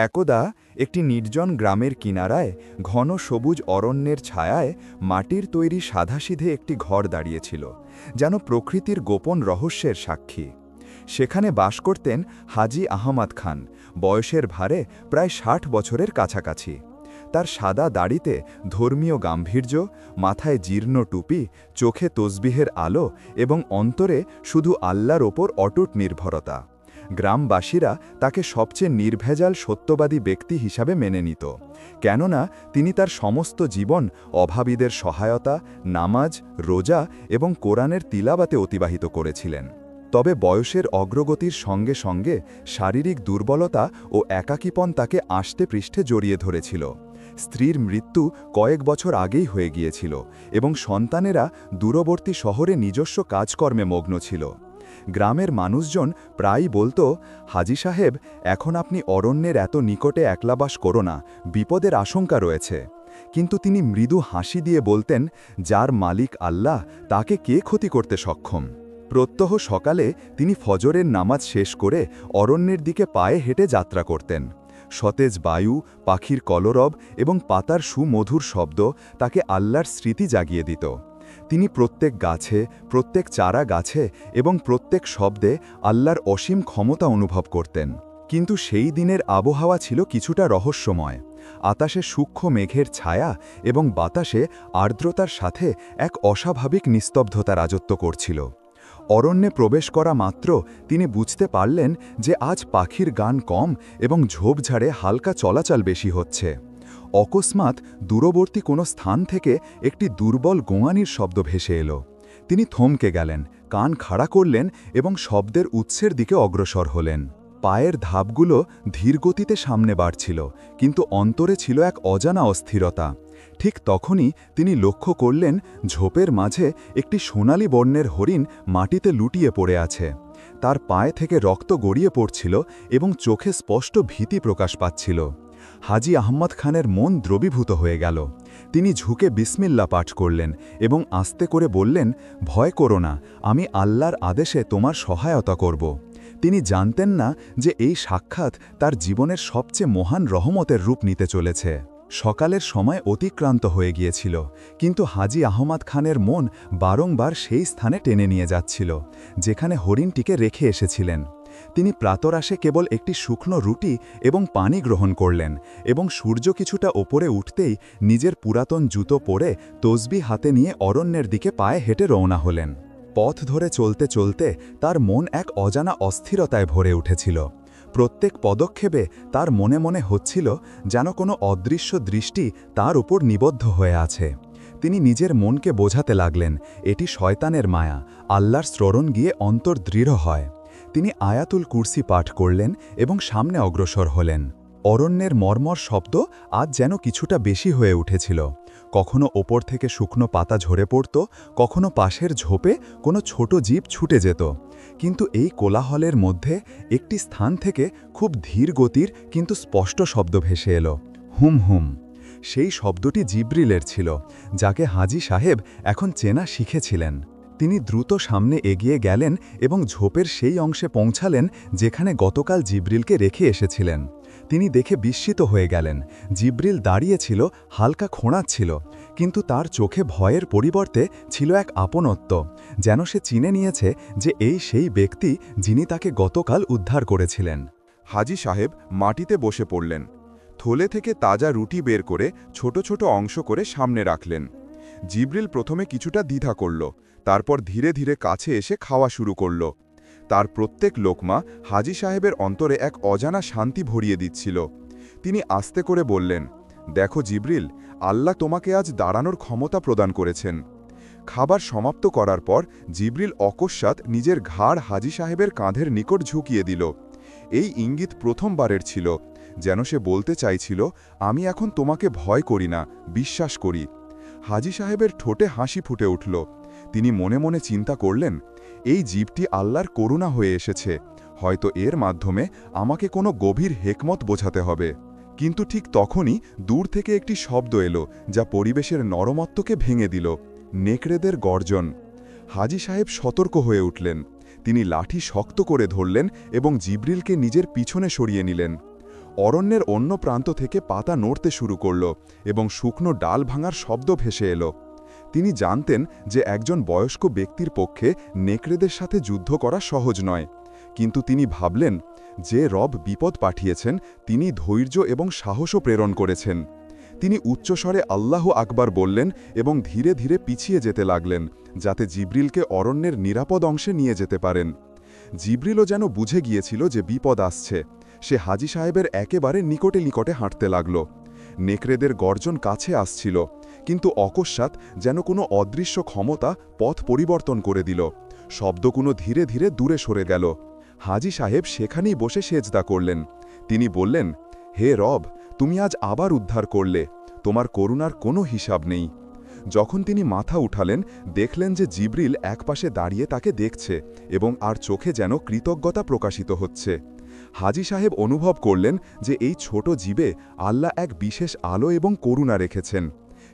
একদা একটি নির্জন গ্রামের কিনারায় ঘন সবুজ অরণ্যের ছায়ায় মাটির তৈরি সাধাসিধে একটি ঘর দাঁড়িয়েছিল, যেন প্রকৃতির গোপন রহস্যের সাক্ষী। সেখানে বাস করতেন হাজি আহমদ খান, বয়সের ভারে প্রায় ৬০ বছরের কাছাকাছি। তার সাদা দাড়িতে ধর্মীয় গাম্ভীর্য, মাথায় জীর্ণ টুপি, চোখে তসবিহের আলো এবং অন্তরে শুধু আল্লাহর ওপর অটুট নির্ভরতা। গ্রামবাসীরা তাকে সবচেয়ে নির্ভেজাল সত্যবাদী ব্যক্তি হিসাবে মেনে নিত, কেননা তিনি তার সমস্ত জীবন অভাবীদের সহায়তা, নামাজ, রোজা এবং কোরআনের তিলাওয়াতে অতিবাহিত করেছিলেন। তবে বয়সের অগ্রগতির সঙ্গে সঙ্গে শারীরিক দুর্বলতা ও একাকীপন তাকে আষ্টে পৃষ্ঠে জড়িয়ে ধরেছিল। স্ত্রীর মৃত্যু কয়েক বছর আগেই হয়ে গিয়েছিল এবং সন্তানেরা দূরবর্তী শহরে নিজস্ব কাজকর্মে মগ্ন ছিল। গ্রামের মানুষজন প্রায়ই বলতো, হাজি সাহেব, এখন আপনি অরণ্যের এত নিকটে একলাবাস করো না, বিপদের আশঙ্কা রয়েছে। কিন্তু তিনি মৃদু হাসি দিয়ে বলতেন, যার মালিক আল্লাহ, তাকে কে ক্ষতি করতে সক্ষম। প্রত্যহ সকালে তিনি ফজরের নামাজ শেষ করে অরণ্যের দিকে পায়ে হেঁটে যাত্রা করতেন। সতেজ বায়ু, পাখির কলরব এবং পাতার সুমধুর শব্দ তাকে আল্লাহর স্মৃতি জাগিয়ে দিত। তিনি প্রত্যেক গাছে, প্রত্যেক চারা গাছে এবং প্রত্যেক শব্দে আল্লাহর অসীম ক্ষমতা অনুভব করতেন। কিন্তু সেই দিনের আবহাওয়া ছিল কিছুটা রহস্যময়। আকাশে সূক্ষ্ম মেঘের ছায়া এবং বাতাসে আর্দ্রতার সাথে এক অস্বাভাবিক নিস্তব্ধতা রাজত্ব করছিল। অরণ্যে প্রবেশ করা মাত্র তিনি বুঝতে পারলেন যে আজ পাখির গান কম এবং ঝোপঝাড়ে হালকা চলাচল বেশি হচ্ছে। অকস্মাৎ দূরবর্তী কোনো স্থান থেকে একটি দুর্বল গোঙানির শব্দ ভেসে এলো। তিনি থমকে গেলেন, কান খাড়া করলেন এবং শব্দের উৎসের দিকে অগ্রসর হলেন। পায়ের ধাপগুলো ধীরগতিতে সামনে বাড়ছিল, কিন্তু অন্তরে ছিল এক অজানা অস্থিরতা। ঠিক তখনই তিনি লক্ষ্য করলেন, ঝোপের মাঝে একটি সোনালী বর্ণের হরিণ মাটিতে লুটিয়ে পড়ে আছে। তার পায়ে থেকে রক্ত গড়িয়ে পড়ছিল এবং চোখে স্পষ্ট ভীতি প্রকাশ পাচ্ছিল। হাজি আহমদ খানের মন দ্রবীভূত হয়ে গেল। তিনি ঝুঁকে বিসমিল্লা পাঠ করলেন এবং আস্তে করে বললেন, ভয় করো না, আমি আল্লাহর আদেশে তোমার সহায়তা করব। তিনি জানতেন না যে এই সাক্ষাৎ তার জীবনের সবচেয়ে মহান রহমতের রূপ নিতে চলেছে। সকালের সময় অতিক্রান্ত হয়ে গিয়েছিল, কিন্তু হাজি আহমদ খানের মন বারংবার সেই স্থানে টেনে নিয়ে যাচ্ছিল, যেখানে হরিণটিকে রেখে এসেছিলেন। তিনি প্রাতরাশে কেবল একটি শুকনো রুটি এবং পানি গ্রহণ করলেন এবং সূর্য কিছুটা ওপরে উঠতেই নিজের পুরাতন জুতো পরে তসবি হাতে নিয়ে অরণ্যের দিকে পায়ে হেঁটে রওনা হলেন। পথ ধরে চলতে চলতে তার মন এক অজানা অস্থিরতায় ভরে উঠেছিল। প্রত্যেক পদক্ষেপে তার মনে মনে হচ্ছিল যেন কোনো অদৃশ্য দৃষ্টি তার উপর নিবদ্ধ হয়ে আছে। তিনি নিজের মনকে বোঝাতে লাগলেন, এটি শয়তানের মায়া, আল্লাহর স্মরণ গিয়ে অন্তর দৃঢ় হয়। তিনি আয়াতুল কুরসি পাঠ করলেন এবং সামনে অগ্রসর হলেন। অরণ্যের মর্মর শব্দ আজ যেন কিছুটা বেশি হয়ে উঠেছিল। কখনো ওপর থেকে শুকনো পাতা ঝরে পড়ত, কখনো পাশের ঝোপে কোনো ছোট জীব ছুটে যেত। কিন্তু এই কোলাহলের মধ্যে একটি স্থান থেকে খুব ধীর গতির কিন্তু স্পষ্ট শব্দ ভেসে এলো, হুম হুম। সেই শব্দটি জিব্রিলের ছিল, যাকে হাজি সাহেব এখন চেনা শিখেছিলেন। তিনি দ্রুত সামনে এগিয়ে গেলেন এবং ঝোপের সেই অংশে পৌঁছালেন যেখানে গতকাল জিব্রিলকে রেখে এসেছিলেন। তিনি দেখে বিস্মিত হয়ে গেলেন। জিব্রিল দাঁড়িয়েছিল, হালকা খোঁড়াচ্ছিল, কিন্তু তার চোখে ভয়ের পরিবর্তে ছিল এক আপনত্ব, যেন সে চিনে নিয়েছে যে এই সেই ব্যক্তি যিনি তাকে গতকাল উদ্ধার করেছিলেন। হাজি সাহেব মাটিতে বসে পড়লেন। থলে থেকে তাজা রুটি বের করে ছোট ছোট অংশ করে সামনে রাখলেন। জিব্রিল প্রথমে কিছুটা দ্বিধা করল, তারপর ধীরে ধীরে কাছে এসে খাওয়া শুরু করল। তার প্রত্যেক লোকমা হাজি সাহেবের অন্তরে এক অজানা শান্তি ভরিয়ে দিচ্ছিল। তিনি আস্তে করে বললেন, দেখো জিব্রিল, আল্লাহ তোমাকে আজ দাঁড়ানোর ক্ষমতা প্রদান করেছেন। খাবার সমাপ্ত করার পর জিব্রিল অকস্মাৎ নিজের ঘাড় হাজি সাহেবের কাঁধের নিকট ঝুঁকিয়ে দিল। এই ইঙ্গিত প্রথমবারের ছিল, যেন সে বলতে চাইছিল, আমি এখন তোমাকে ভয় করি না, বিশ্বাস করি। হাজি সাহেবের ঠোঁটে হাসি ফুটে উঠল। তিনি মনে মনে চিন্তা করলেন, এই জীবটি আল্লাহর করুণা হয়ে এসেছে, হয়তো এর মাধ্যমে আমাকে কোনো গভীর হেকমত বোঝাতে হবে। কিন্তু ঠিক তখনই দূর থেকে একটি শব্দ এলো, যা পরিবেশের নরমত্বকে ভেঙে দিল, নেকড়েদের গর্জন। হাজি সাহেব সতর্ক হয়ে উঠলেন। তিনি লাঠি শক্ত করে ধরলেন এবং জিব্রিলকে নিজের পিছনে সরিয়ে নিলেন। অরণ্যের অন্য প্রান্ত থেকে পাতা নড়তে শুরু করল এবং শুকনো ডাল ভাঙার শব্দ ভেসে এলো। তিনি জানতেন যে একজন বয়স্ক ব্যক্তির পক্ষে নেকড়েদের সাথে যুদ্ধ করা সহজ নয়, কিন্তু তিনি ভাবলেন যে রব বিপদ পাঠিয়েছেন তিনি ধৈর্য এবং সাহসও প্রেরণ করেছেন। তিনি উচ্চস্বরে আল্লাহ আকবার বললেন এবং ধীরে ধীরে পিছিয়ে যেতে লাগলেন, যাতে জিবরিলকে অরণ্যের নিরাপদ অংশে নিয়ে যেতে পারেন। জিবরিলও যেন বুঝে গিয়েছিল যে বিপদ আসছে। সে হাজী সাহেবের একেবারে নিকটে নিকটে হাঁটতে লাগল। নেকড়েদের গর্জন কাছে আসছিল, কিন্তু অকস্মাৎ যেন কোনো অদৃশ্য ক্ষমতা পথ পরিবর্তন করে দিল। শব্দগুলো ধীরে ধীরে দূরে সরে গেল। হাজী সাহেব সেখানেই বসে সেজদা করলেন। তিনি বললেন, হে রব, তুমি আজ আবার উদ্ধার করলে, তোমার করুণার কোনো হিসাব নেই। যখন তিনি মাথা উঠালেন, দেখলেন যে জিবরিল একপাশে দাঁড়িয়ে তাকে দেখছে এবং আর চোখে যেন কৃতজ্ঞতা প্রকাশিত হচ্ছে। হাজী সাহেব অনুভব করলেন যে এই ছোট জীবে আল্লাহ এক বিশেষ আলো এবং করুণা রেখেছেন।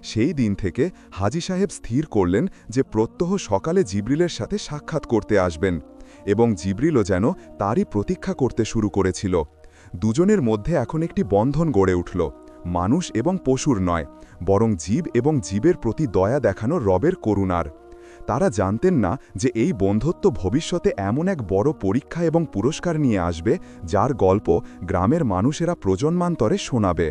সেই দিন থেকে হাজী সাহেব স্থির করলেন যে প্রত্যহ সকালে জিবরিলের সাথে সাক্ষাৎ করতে আসবেন, এবং জিবরিলও যেন তারই প্রতীক্ষা করতে শুরু করেছিল। দুজনের মধ্যে এখন একটি বন্ধন গড়ে উঠল, মানুষ এবং পশুর নয়, বরং জীব এবং জীবের প্রতি দয়া দেখানো রবের করুণার। তারা জানতেন না যে এই বন্ধুত্ব ভবিষ্যতে এমন এক বড় পরীক্ষা এবং পুরস্কার নিয়ে আসবে, যার গল্প গ্রামের মানুষেরা প্রজন্মান্তরে শোনাবে।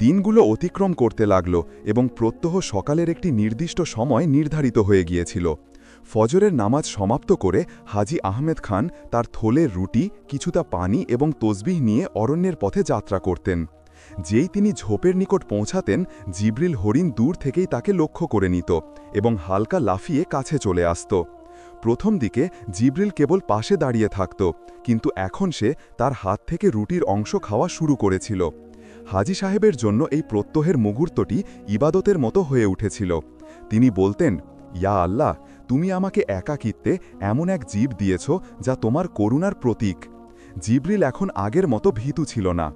দিনগুলো অতিক্রম করতে লাগল এবং প্রত্যহ সকালের একটি নির্দিষ্ট সময় নির্ধারিত হয়ে গিয়েছিল। ফজরের নামাজ সমাপ্ত করে হাজী আহমেদ খান তার থলের রুটি, কিছুটা পানি এবং তসবিহ নিয়ে অরণ্যের পথে যাত্রা করতেন। যেই তিনি ঝোপের নিকট পৌঁছাতেন, জিবরিল হরিণ দূর থেকেই তাকে লক্ষ্য করে নিত এবং হালকা লাফিয়ে কাছে চলে আসত। প্রথম দিকে জিবরিল কেবল পাশে দাঁড়িয়ে থাকত, কিন্তু এখন সে তার হাত থেকে রুটির অংশ খাওয়া শুরু করেছিল। হাজী সাহেবের জন্য এই প্রত্যহের মুহূর্তটি ইবাদতের মতো হয়ে উঠেছিল। তিনি বলতেন, ইয়া আল্লাহ, তুমি আমাকে একাকিত্বে এমন এক জীব দিয়েছ যা তোমার করুণার প্রতীক। জিবরিল এখন আগের মতো ভীতু ছিল না।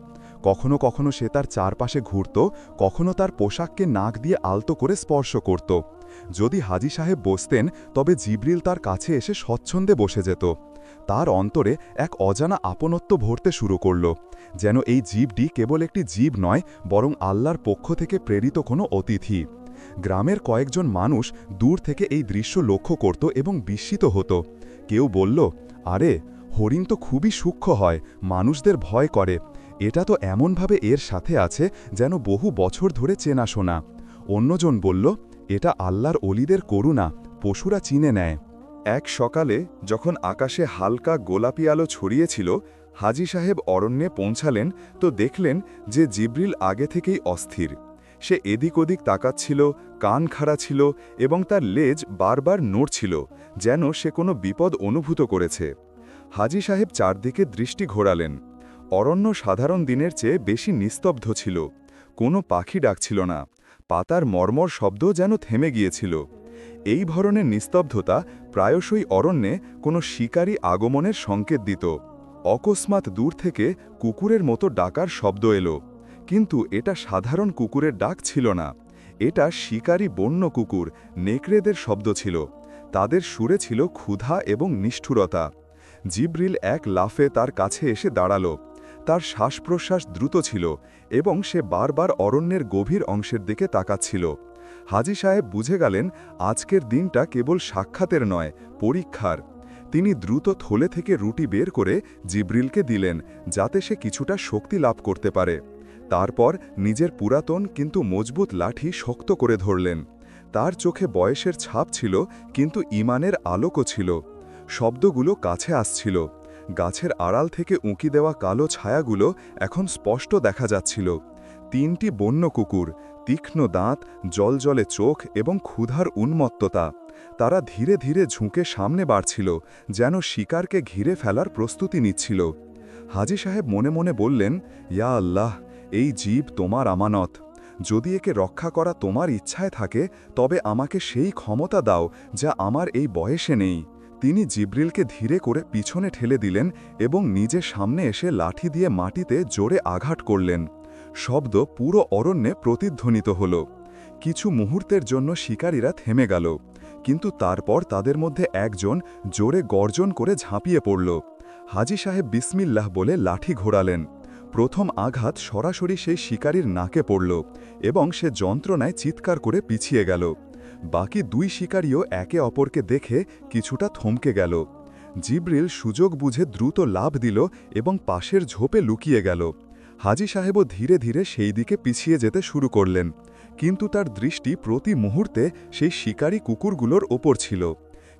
কখনো কখনো সে তার চারপাশে ঘুরত, কখনো তার পোশাককে নাক দিয়ে আলতো করে স্পর্শ করত। যদি হাজী সাহেব বসতেন, তবে জিবরিল তার কাছে এসে স্বচ্ছন্দে বসে যেত। তার অন্তরে এক অজানা আপনত্ব ভরতে শুরু করল, যেন এই জীবটি কেবল একটি জীব নয়, বরং আল্লাহর পক্ষ থেকে প্রেরিত কোনো অতিথি। গ্রামের কয়েকজন মানুষ দূর থেকে এই দৃশ্য লক্ষ্য করত এবং বিস্মিত হতো। কেউ বলল, আরে, হরিণ তো খুবই সূক্ষ্ম হয়, মানুষদের ভয় করে। এটা তো এমনভাবে এর সাথে আছে যেন বহু বছর ধরে চেনাশোনা। অন্যজন বলল, এটা আল্লাহর অলিদের করুণা, পশুরা চিনে নেয়। এক সকালে যখন আকাশে হালকা গোলাপি আলো ছড়িয়েছিল, হাজী সাহেব অরণ্যে পৌঁছালেন তো দেখলেন যে জিবরিল আগে থেকেই অস্থির। সে এদিক ওদিক তাকাচ্ছিল, কান খাড়া ছিল এবং তার লেজ বারবার নড়ছিল, যেন সে কোনো বিপদ অনুভূত করেছে। হাজী সাহেব চারদিকে দৃষ্টি ঘোরালেন। অরণ্য সাধারণ দিনের চেয়ে বেশি নিস্তব্ধ ছিল। কোনো পাখি ডাকছিল না, পাতার মর্মর শব্দ যেন থেমে গিয়েছিল। এই ধরনের নিস্তব্ধতা প্রায়শই অরণ্যে কোনো শিকারী আগমনের সংকেত দিত। অকস্মাৎ দূর থেকে কুকুরের মতো ডাকার শব্দ এলো, কিন্তু এটা সাধারণ কুকুরের ডাক ছিল না। এটা শিকারী বন্য কুকুর, নেকড়েদের শব্দ ছিল। তাদের সুরে ছিল ক্ষুধা এবং নিষ্ঠুরতা। জিবরিল এক লাফে তার কাছে এসে দাঁড়াল। তার শ্বাস প্রশ্বাস দ্রুত ছিল এবং সে বারবার অরণ্যের গভীর অংশের দিকে তাকাচ্ছিল। হাজী সাহেব বুঝে গেলেন আজকের দিনটা কেবল সাক্ষাতের নয়, পরীক্ষার। তিনি দ্রুত থলে থেকে রুটি বের করে জিবরিলকে দিলেন, যাতে সে কিছুটা শক্তি লাভ করতে পারে। তারপর নিজের পুরাতন কিন্তু মজবুত লাঠি শক্ত করে ধরলেন। তার চোখে বয়সের ছাপ ছিল, কিন্তু ঈমানের আলোকও ছিল। শব্দগুলো কাছে আসছিল। গাছের আড়াল থেকে উঁকি দেওয়া কালো ছায়াগুলো এখন স্পষ্ট দেখা যাচ্ছিল। তিনটি বন্য কুকুর, তীক্ষ্ণ দাঁত, জলজলে চোখ এবং ক্ষুধার উন্মত্ততা। তারা ধীরে ধীরে ঝুঁকে সামনে বাড়ছিল, যেন শিকারকে ঘিরে ফেলার প্রস্তুতি নিচ্ছিল। হাজী সাহেব মনে মনে বললেন, ইয়া আল্লাহ, এই জীব তোমার আমানত। যদি একে রক্ষা করা তোমার ইচ্ছায় থাকে, তবে আমাকে সেই ক্ষমতা দাও যা আমার এই বয়সে নেই। তিনি জিবরিলকে ধীরে করে পিছনে ঠেলে দিলেন এবং নিজে সামনে এসে লাঠি দিয়ে মাটিতে জোরে আঘাত করলেন। শব্দ পুরো অরণ্যে প্রতিধ্বনিত হল। কিছু মুহূর্তের জন্য শিকারীরা থেমে গেল, কিন্তু তারপর তাদের মধ্যে একজন জোরে গর্জন করে ঝাঁপিয়ে পড়ল। হাজী সাহেব বিসমিল্লাহ বলে লাঠি ঘোরালেন। প্রথম আঘাত সরাসরি সেই শিকারীর নাকে পড়ল এবং সে যন্ত্রণায় চিৎকার করে পিছিয়ে গেল। বাকি দুই শিকারীও একে অপরকে দেখে কিছুটা থমকে গেল। জিবরিল সুযোগ বুঝে দ্রুত লাফ দিল এবং পাশের ঝোপে লুকিয়ে গেল। হাজী সাহেবও ধীরে ধীরে সেই দিকে পিছিয়ে যেতে শুরু করলেন, কিন্তু তার দৃষ্টি প্রতি মুহূর্তে সেই শিকারী কুকুরগুলোর ওপর ছিল।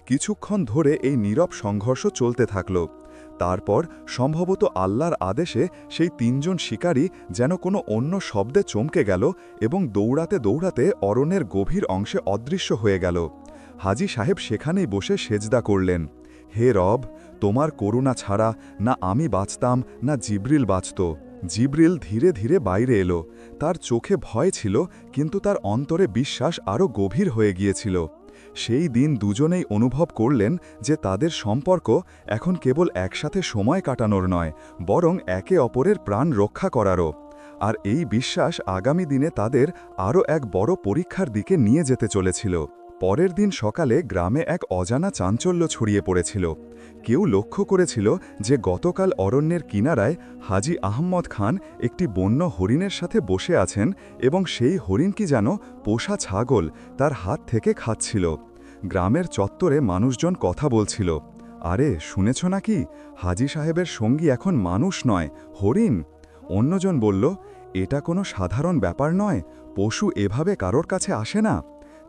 কিছুক্ষণ ধরে এই নীরব সংঘর্ষ চলতে থাকল। তারপর সম্ভবত আল্লাহর আদেশে সেই তিনজন শিকারী যেন কোনো অন্য শব্দে চমকে গেল এবং দৌড়াতে দৌড়াতে অরণ্যের গভীর অংশে অদৃশ্য হয়ে গেল। হাজী সাহেব সেখানেই বসে সেজদা করলেন। হে রব, তোমার করুণা ছাড়া না আমি বাঁচতাম না জিবরিল বাঁচত। জিবরিল ধীরে ধীরে বাইরে এলো। তার চোখে ভয় ছিল, কিন্তু তার অন্তরে বিশ্বাস আরও গভীর হয়ে গিয়েছিল। সেই দিন দুজনেই অনুভব করলেন যে তাদের সম্পর্ক এখন কেবল একসাথে সময় কাটানোর নয়, বরং একে অপরের প্রাণ রক্ষা করারও। আর এই বিশ্বাস আগামী দিনে তাদের আরও এক বড় পরীক্ষার দিকে নিয়ে যেতে চলেছিল। পরের দিন সকালে গ্রামে এক অজানা চাঞ্চল্য ছড়িয়ে পড়েছিল। কেউ লক্ষ্য করেছিল যে গতকাল অরণ্যের কিনারায় হাজী আহম্মদ খান একটি বন্য হরিণের সাথে বসে আছেন এবং সেই হরিণ কি যেন পোষা ছাগল তার হাত থেকে খাচ্ছিল। গ্রামের চত্বরে মানুষজন কথা বলছিল, আরে শুনেছ নাকি, হাজী সাহেবের সঙ্গী এখন মানুষ নয়, হরিণ। অন্যজন বলল, এটা কোনো সাধারণ ব্যাপার নয়, পশু এভাবে কারোর কাছে আসে না।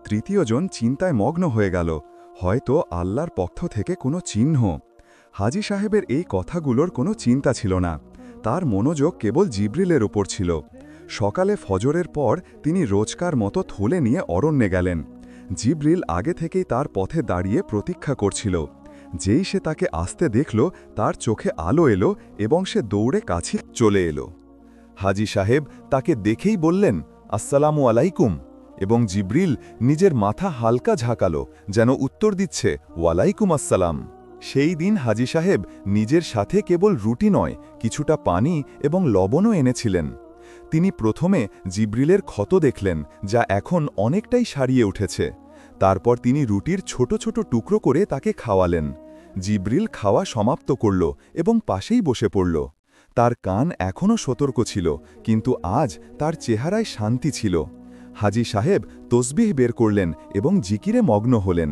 তৃতীয়জন চিন্তায় মগ্ন হয়ে গেল, হয়তো আল্লাহর পক্ষ থেকে কোনো চিহ্ন। হাজী সাহেবের এই কথাগুলোর কোনো চিন্তা ছিল না। তার মনোযোগ কেবল জিবরিলের ওপর ছিল। সকালে ফজরের পর তিনি রোজকার মতো থলে নিয়ে অরণ্যে গেলেন। জিবরিল আগে থেকেই তার পথে দাঁড়িয়ে প্রতীক্ষা করছিল। যেই সে তাকে আসতে দেখল, তার চোখে আলো এলো এবং সে দৌড়ে কাছে চলে এলো। হাজী সাহেব তাকে দেখেই বললেন, আসসালামু আলাইকুম, এবং জিবরিল নিজের মাথা হালকা ঝাঁকালো, যেন উত্তর দিচ্ছে, ওয়ালাইকুম আসসালাম। সেই দিন হাজী সাহেব নিজের সাথে কেবল রুটি নয়, কিছুটা পানি এবং লবণও এনেছিলেন। তিনি প্রথমে জিবরিলের ক্ষত দেখলেন, যা এখন অনেকটাই সারিয়ে উঠেছে। তারপর তিনি রুটির ছোট ছোট টুকরো করে তাকে খাওয়ালেন। জিবরিল খাওয়া সমাপ্ত করল এবং পাশেই বসে পড়ল। তার কান এখনও সতর্ক ছিল, কিন্তু আজ তার চেহারায় শান্তি ছিল। হাজী সাহেব তসবিহ বের করলেন এবং জিকিরে মগ্ন হলেন।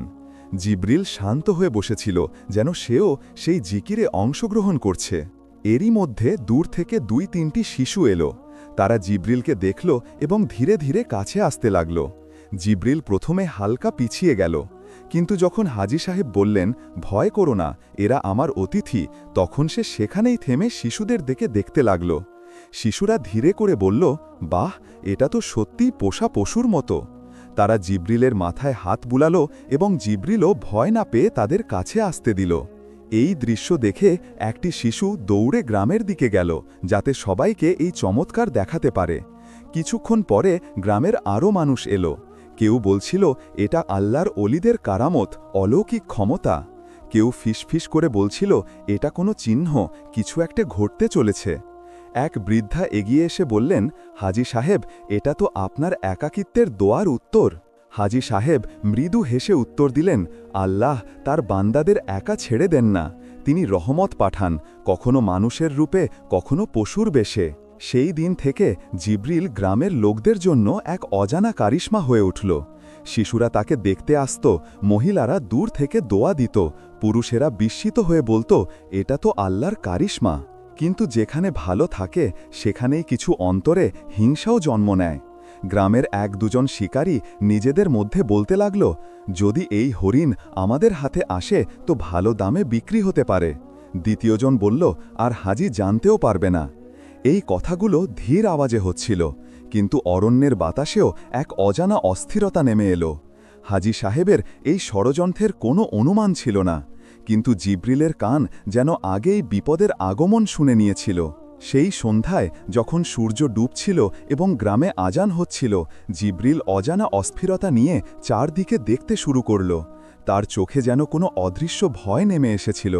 জিবরিল শান্ত হয়ে বসেছিল, যেন সেও সেই জিকিরে অংশগ্রহণ করছে। এরই মধ্যে দূর থেকে 2-3টি শিশু এলো। তারা জিবরিলকে দেখল এবং ধীরে ধীরে কাছে আসতে লাগল। জিবরিল প্রথমে হালকা পিছিয়ে গেল, কিন্তু যখন হাজী সাহেব বললেন, ভয় করো না, এরা আমার অতিথি, তখন সে সেখানেই থেমে শিশুদের দিকে দেখতে লাগল। শিশুরা ধীরে করে বলল, বাহ, এটা তো সত্যিই পোষা পশুর মতো। তারা জিবরিলের মাথায় হাত বুলালো এবং জিবরিলও ভয় না পেয়ে তাদের কাছে আসতে দিল। এই দৃশ্য দেখে একটি শিশু দৌড়ে গ্রামের দিকে গেল, যাতে সবাইকে এই চমৎকার দেখাতে পারে। কিছুক্ষণ পরে গ্রামের আরও মানুষ এলো। কেউ বলছিল, এটা আল্লাহর অলিদের কারামত, অলৌকিক ক্ষমতা। কেউ ফিসফিস করে বলছিল, এটা কোনো চিহ্ন, কিছু একটা ঘটতে চলেছে। এক বৃদ্ধা এগিয়ে এসে বললেন, হাজী সাহেব, এটা তো আপনার একাকিত্বের দোয়ার উত্তর। হাজী সাহেব মৃদু হেসে উত্তর দিলেন, আল্লাহ তার বান্দাদের একা ছেড়ে দেন না, তিনি রহমত পাঠান, কখনো মানুষের রূপে, কখনো পশুর বেশে। সেই দিন থেকে জিবরিল গ্রামের লোকদের জন্য এক অজানা কারিশমা হয়ে উঠল। শিশুরা তাকে দেখতে আসত, মহিলারা দূর থেকে দোয়া দিত, পুরুষেরা বিস্মিত হয়ে বলতো, এটা তো আল্লাহর কারিশমা। কিন্তু যেখানে ভালো থাকে সেখানেই কিছু অন্তরে হিংসাও জন্ম নেয়। গ্রামের 1-2 শিকারী নিজেদের মধ্যে বলতে লাগল, যদি এই হরিণ আমাদের হাতে আসে তো ভালো দামে বিক্রি হতে পারে। দ্বিতীয়জন বলল, আর হাজী জানতেও পারবে না। এই কথাগুলো ধীর আওয়াজে হচ্ছিল, কিন্তু অরণ্যের বাতাসেও এক অজানা অস্থিরতা নেমে এলো। হাজী সাহেবের এই ষড়যন্ত্রের কোনো অনুমান ছিল না, কিন্তু জিবরিলের কান যেন আগেই বিপদের আগমন শুনে নিয়েছিল। সেই সন্ধ্যায় যখন সূর্য ডুবছিল এবং গ্রামে আজান হচ্ছিল, জিবরিল অজানা অস্থিরতা নিয়ে চারদিকে দেখতে শুরু করল। তার চোখে যেন কোনো অদৃশ্য ভয় নেমে এসেছিল।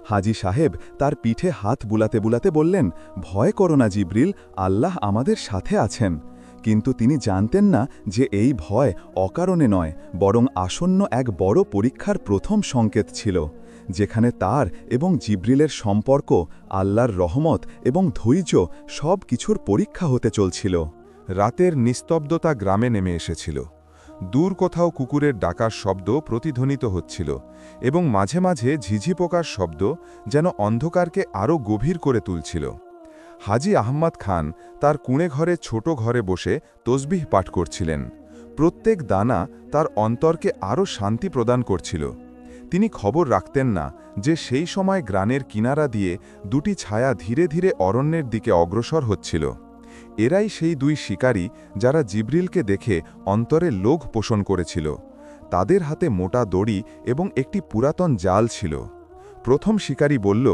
হাজী সাহেব তার পিঠে হাত বুলাতে বুলাতে বললেন, ভয় করো না জিবরিল, আল্লাহ আমাদের সাথে আছেন। কিন্তু তিনি জানতেন না যে এই ভয় অকারণে নয়, বরং আসন্ন এক বড় পরীক্ষার প্রথম সংকেত ছিল। যেখানে তার এবং জিবরিলের সম্পর্ক, আল্লাহর রহমত এবং ধৈর্য সব কিছুর পরীক্ষা হতে চলছিল। রাতের নিস্তব্ধতা গ্রামে নেমে এসেছিল। দূর কোথাও কুকুরের ডাকার শব্দ প্রতিধ্বনিত হচ্ছিল এবং মাঝে মাঝে ঝিঝি পোকার শব্দ যেন অন্ধকারকে আরও গভীর করে তুলছিল। হাজী আহমদ খান তার কুঁড়ে ঘরে ছোট ঘরে বসে তসবিহ পাঠ করছিলেন। প্রত্যেক দানা তার অন্তরকে আরও শান্তি প্রদান করছিল। তিনি খবর রাখতেন না যে সেই সময় গ্রামের কিনারা দিয়ে দুটি ছায়া ধীরে ধীরে অরণ্যের দিকে অগ্রসর হচ্ছিল। এরাই সেই দুই শিকারী যারা জিবরিলকে দেখে অন্তরে লোভ পোষণ করেছিল। তাদের হাতে মোটা দড়ি এবং একটি পুরাতন জাল ছিল। প্রথম শিকারী বলল,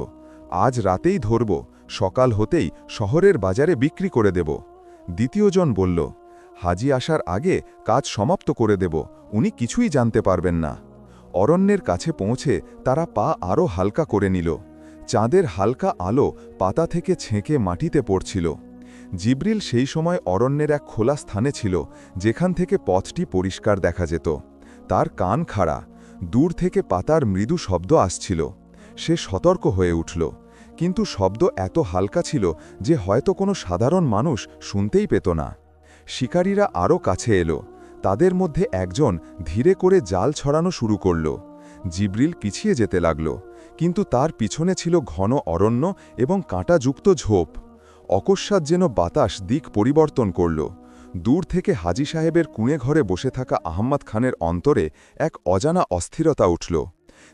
আজ রাতেই ধরব, সকাল হতেই শহরের বাজারে বিক্রি করে দেব। দ্বিতীয়জন বলল, হাজি আসার আগে কাজ সমাপ্ত করে দেব, উনি কিছুই জানতে পারবেন না। অরণ্যের কাছে পৌঁছে তারা পা আরও হালকা করে নিল। চাঁদের হালকা আলো পাতা থেকে ছেঁকে মাটিতে পড়ছিল। জিবরিল সেই সময় অরণ্যের এক খোলা স্থানে ছিল, যেখান থেকে পথটি পরিষ্কার দেখা যেত। তার কান খাড়া, দূর থেকে পাতার মৃদু শব্দ আসছিল। সে সতর্ক হয়ে উঠল, কিন্তু শব্দ এত হালকা ছিল যে হয়তো কোনো সাধারণ মানুষ শুনতেই পেত না। শিকারীরা আরও কাছে এলো। তাদের মধ্যে একজন ধীরে করে জাল ছড়ানো শুরু করল। জিবরিল পিছিয়ে যেতে লাগল, কিন্তু তার পিছনে ছিল ঘন অরণ্য এবং কাঁটাযুক্ত ঝোপ। অকস্মাৎ যেন বাতাস দিক পরিবর্তন করল। দূর থেকে হাজী সাহেবের কুঁড়ে ঘরে বসে থাকা আহমদ খানের অন্তরে এক অজানা অস্থিরতা উঠল।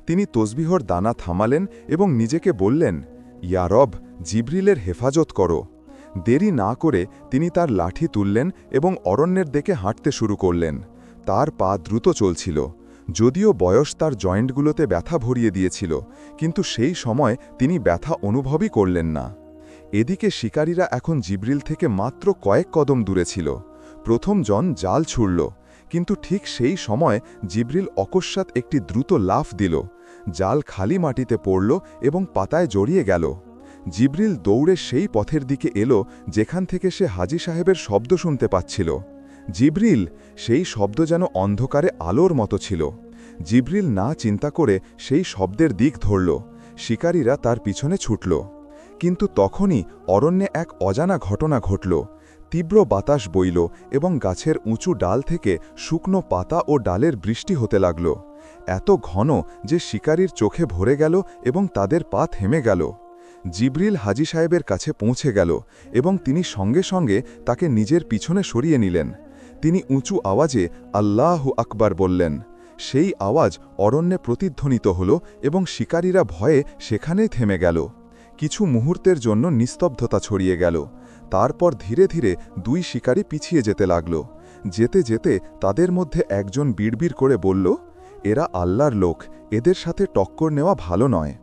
তিনি তসবিহর দানা থামালেন এবং নিজেকে বললেন, ইয়া রব, জিবরিলের হেফাজত করো। দেরি না করে তিনি তার লাঠি তুললেন এবং অরণ্যের দিকে হাঁটতে শুরু করলেন। তার পা দ্রুত চলছিল। যদিও বয়স তার জয়েন্টগুলোতে ব্যথা ভরিয়ে দিয়েছিল, কিন্তু সেই সময় তিনি ব্যথা অনুভবই করলেন না। এদিকে শিকারীরা এখন জিবরিল থেকে মাত্র কয়েক কদম দূরে ছিল। প্রথম জন জাল ছুড়ল, কিন্তু ঠিক সেই সময় জিবরিল অকস্মাৎ একটি দ্রুত লাফ দিল। জাল খালি মাটিতে পড়ল এবং পাতায় জড়িয়ে গেল। জিবরিল দৌড়ে সেই পথের দিকে এলো যেখান থেকে সে হাজী সাহেবের শব্দ শুনতে পাচ্ছিল। জিবরিল, সেই শব্দ যেন অন্ধকারে আলোর মতো ছিল। জিবরিল না চিন্তা করে সেই শব্দের দিক ধরল। শিকারীরা তার পিছনে ছুটল। কিন্তু তখনই অরণ্যে এক অজানা ঘটনা ঘটল। তীব্র বাতাস বইল এবং গাছের উঁচু ডাল থেকে শুকনো পাতা ও ডালের বৃষ্টি হতে লাগল, এত ঘন যে শিকারীর চোখে ভরে গেল এবং তাদের পা থেমে গেল। জিবরিল হাজী সাহেবের কাছে পৌঁছে গেল এবং তিনি সঙ্গে সঙ্গে তাকে নিজের পিছনে সরিয়ে নিলেন। তিনি উঁচু আওয়াজে আল্লাহু আকবার বললেন। সেই আওয়াজ অরণ্যে প্রতিধ্বনিত হল এবং শিকারীরা ভয়ে সেখানেই থেমে গেল। কিছু মুহূর্তের জন্য নিস্তব্ধতা ছড়িয়ে গেল। তারপর ধীরে ধীরে দুই শিকারী পিছিয়ে যেতে লাগল। যেতে যেতে তাদের মধ্যে একজন বিড়বিড় করে বলল, এরা আল্লাহর লোক, এদের সাথে টক্কর নেওয়া ভালো নয়।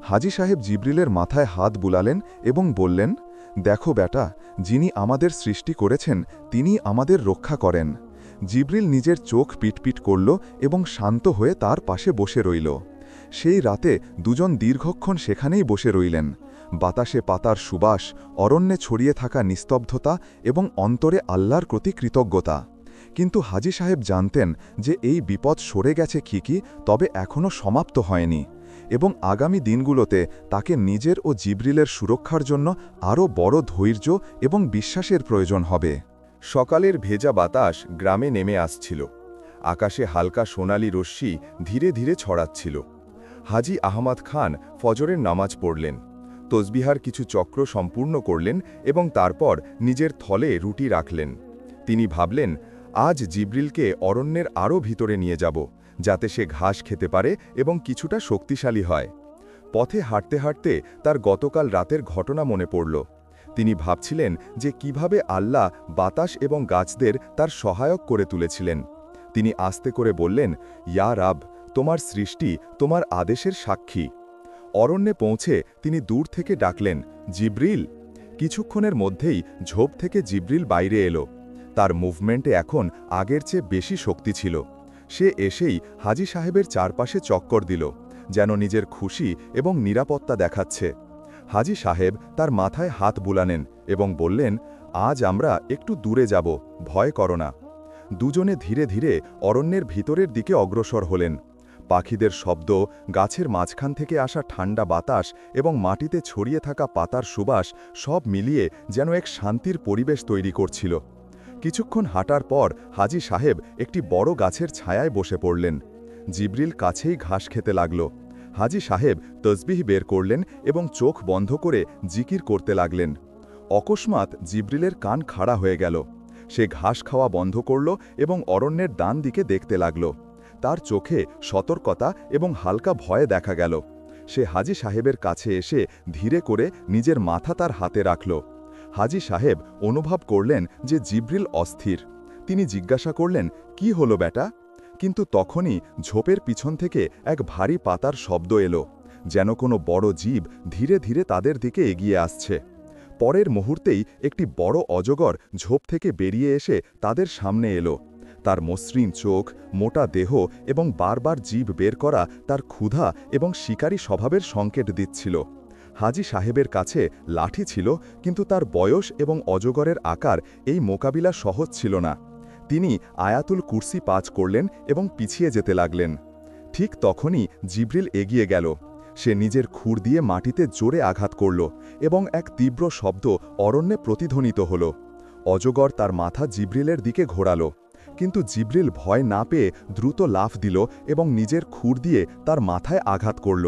হাজী সাহেব জিবরিলের মাথায় হাত বুলালেন এবং বললেন, দেখো বেটা, যিনি আমাদের সৃষ্টি করেছেন তিনি আমাদের রক্ষা করেন। জিবরিল নিজের চোখ পিটপিট করল এবং শান্ত হয়ে তার পাশে বসে রইল। সেই রাতে দুজন দীর্ঘক্ষণ সেখানেই বসে রইলেন। বাতাসে পাতার সুবাস, অরণ্যে ছড়িয়ে থাকা নিস্তব্ধতা এবং অন্তরে আল্লাহর প্রতি কৃতজ্ঞতা। কিন্তু হাজী সাহেব জানতেন যে এই বিপদ সরে গেছে ঠিকই, তবে এখনও সমাপ্ত হয়নি এবং আগামী দিনগুলোতে তাকে নিজের ও জিবরিলের সুরক্ষার জন্য আরও বড় ধৈর্য এবং বিশ্বাসের প্রয়োজন হবে। সকালের ভেজা বাতাস গ্রামে নেমে আসছিল। আকাশে হালকা সোনালি রশ্মি ধীরে ধীরে ছড়াচ্ছিল। হাজী আহমদ খান ফজরের নামাজ পড়লেন, তসবিহার কিছু চক্র সম্পূর্ণ করলেন এবং তারপর নিজের থলে রুটি রাখলেন। তিনি ভাবলেন, আজ জিবরিলকে অরণ্যের আরও ভিতরে নিয়ে যাব, যাতে সে ঘাস খেতে পারে এবং কিছুটা শক্তিশালী হয়। পথে হাঁটতে হাঁটতে তার গতকাল রাতের ঘটনা মনে পড়ল। তিনি ভাবছিলেন যে কিভাবে আল্লাহ বাতাস এবং গাছদের তার সহায়ক করে তুলেছিলেন। তিনি আস্তে করে বললেন, ইয়া রাব, তোমার সৃষ্টি তোমার আদেশের সাক্ষী। অরণ্যে পৌঁছে তিনি দূর থেকে ডাকলেন, জিবরিল। কিছুক্ষণের মধ্যেই ঝোপ থেকে জিবরিল বাইরে এলো। তার মুভমেন্টে এখন আগের চেয়ে বেশি শক্তি ছিল। সে এসেই হাজী সাহেবের চারপাশে চক্কর দিল, যেন নিজের খুশি এবং নিরাপত্তা দেখাচ্ছে। হাজী সাহেব তার মাথায় হাত বুলালেন এবং বললেন, আজ আমরা একটু দূরে যাব, ভয় করো না। দুজনে ধীরে ধীরে অরণ্যের ভিতরের দিকে অগ্রসর হলেন। পাখিদের শব্দ, গাছের মাঝখান থেকে আসা ঠান্ডা বাতাস এবং মাটিতে ছড়িয়ে থাকা পাতার সুবাস সব মিলিয়ে যেন এক শান্তির পরিবেশ তৈরি করছিল। কিছুক্ষণ হাঁটার পর হাজী সাহেব একটি বড় গাছের ছায়ায় বসে পড়লেন। জিবরিল কাছেই ঘাস খেতে লাগল। হাজী সাহেব তসবিহ বের করলেন এবং চোখ বন্ধ করে জিকির করতে লাগলেন। অকস্মাৎ জিবরিলের কান খাড়া হয়ে গেল। সে ঘাস খাওয়া বন্ধ করল এবং অরণ্যের ডান দিকে দেখতে লাগল। তার চোখে সতর্কতা এবং হালকা ভয়ে দেখা গেল। সে হাজী সাহেবের কাছে এসে ধীরে করে নিজের মাথা তার হাতে রাখল। হাজী সাহেব অনুভব করলেন যে জিবরিল অস্থির। তিনি জিজ্ঞাসা করলেন, কি হলো বেটা? কিন্তু তখনই ঝোপের পিছন থেকে এক ভারী পাতার শব্দ এলো, যেন কোনো বড় জীব ধীরে ধীরে তাদের দিকে এগিয়ে আসছে। পরের মুহূর্তেই একটি বড় অজগর ঝোপ থেকে বেরিয়ে এসে তাদের সামনে এলো। তার মসৃণ চোখ, মোটা দেহ এবং বারবার জিভ বের করা তার ক্ষুধা এবং শিকারী স্বভাবের সংকেত দিচ্ছিল। হাজী সাহেবের কাছে লাঠি ছিল, কিন্তু তার বয়স এবং অজগরের আকার এই মোকাবিলা সহজ ছিল না। তিনি আয়াতুল কুরসি পাঠ করলেন এবং পিছিয়ে যেতে লাগলেন। ঠিক তখনই জিবরিল এগিয়ে গেল। সে নিজের খুর দিয়ে মাটিতে জোরে আঘাত করল এবং এক তীব্র শব্দ অরণ্যে প্রতিধ্বনিত হল। অজগর তার মাথা জিবরিলের দিকে ঘোরালো, কিন্তু জিবরিল ভয় না পেয়ে দ্রুত লাফ দিল এবং নিজের খুর দিয়ে তার মাথায় আঘাত করল।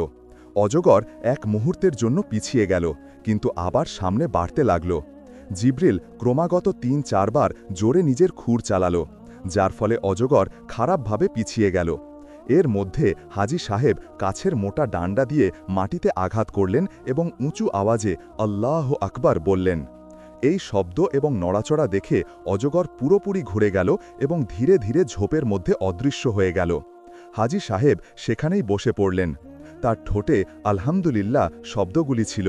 অজগর এক মুহূর্তের জন্য পিছিয়ে গেল, কিন্তু আবার সামনে বাড়তে লাগল। জিবরিল ক্রমাগত ৩-৪ বার জোরে নিজের খুর চালালো, যার ফলে অজগর খারাপভাবে পিছিয়ে গেল। এর মধ্যে হাজী সাহেব কাছের মোটা ডান্ডা দিয়ে মাটিতে আঘাত করলেন এবং উঁচু আওয়াজে আল্লাহ আকবার বললেন। এই শব্দ এবং নড়াচড়া দেখে অজগর পুরোপুরি ঘুরে গেল এবং ধীরে ধীরে ঝোপের মধ্যে অদৃশ্য হয়ে গেল। হাজী সাহেব সেখানেই বসে পড়লেন। তার ঠোঁটে আলহামদুলিল্লাহ শব্দগুলি ছিল।